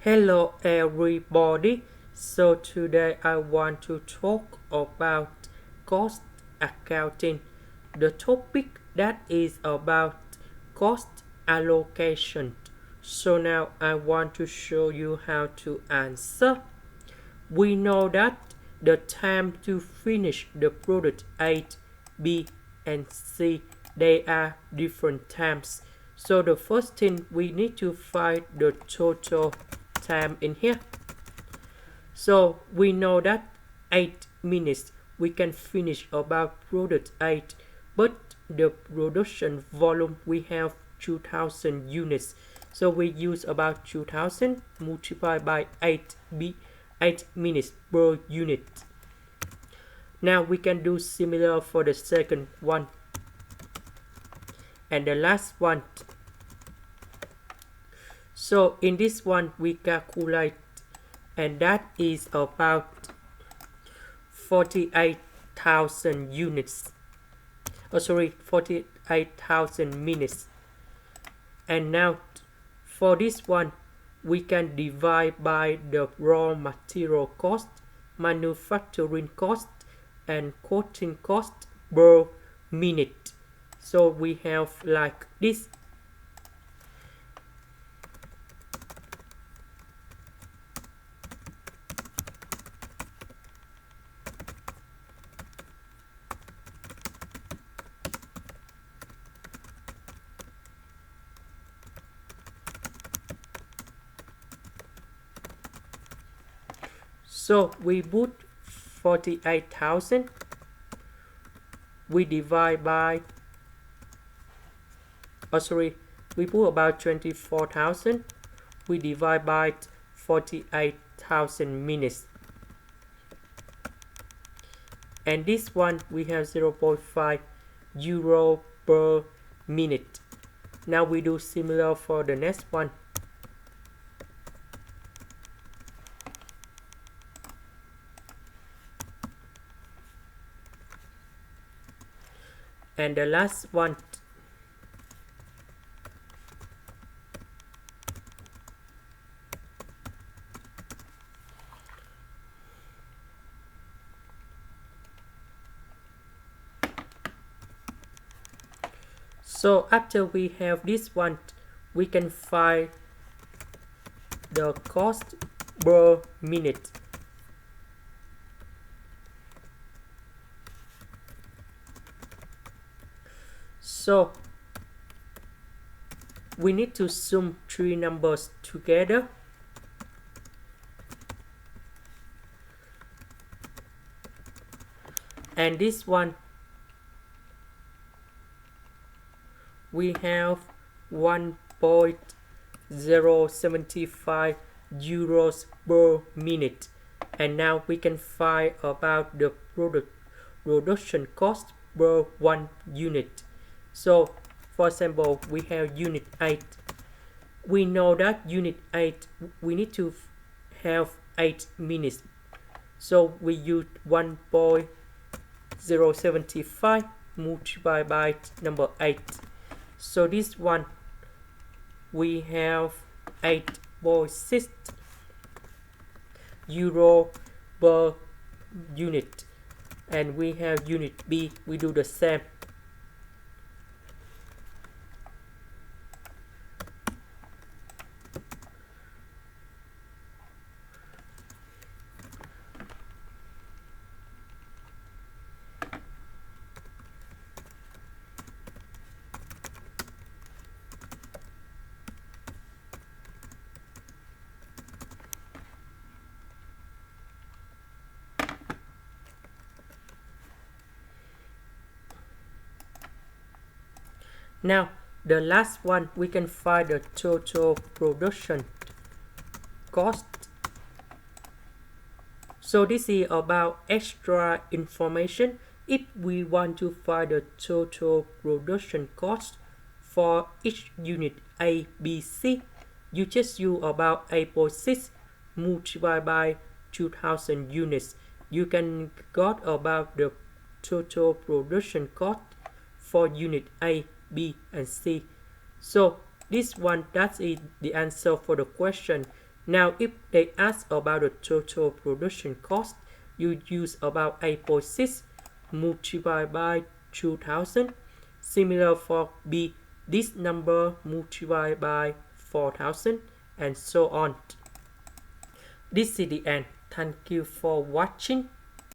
Hello everybody. So today I want to talk about cost accounting. The topic that is about cost allocation. So now I want to show you how to answer. We know that the time to finish the product A, B and C, they are different times. So the first thing we need to find the total time in here. So we know that 8 minutes we can finish about product 8, but the production volume we have 2000 units. So we use about 2000 multiplied by 8 minutes per unit. Now we can do similar for the second one and the last one. So in this one we calculate, and that is about 48,000 units. 48,000 minutes. And now for this one we can divide by the raw material cost, manufacturing cost and coating cost per minute. So we have like this. So we put 48,000, we divide by, we put about 24,000, we divide by 48,000 minutes. And this one we have 0.5 euro per minute. Now we do similar for the next one. And the last one. So after we have this one, we can find the cost per minute. So we need to sum three numbers together. And this one we have 1.075 euros per minute. And now we can find about the production cost per 1 unit. So for example, we have unit 8. We know that unit 8 we need to have 8 minutes. So we use 1.075 multiplied by number 8. So this one we have 8.6 euro per unit. And we have unit B, we do the same. Now the last one we can find the total production cost. So this is about extra information. If we want to find the total production cost for each unit A, B, C, you just use about 8.6 multiplied by 2000 units. You can got about the total production cost for unit A, B and C. So this one, that is the answer for the question. Now, if they ask about the total production cost, you use about 8.6 multiplied by 2000. Similar for B, this number multiplied by 4000, and so on. This is the end. Thank you for watching.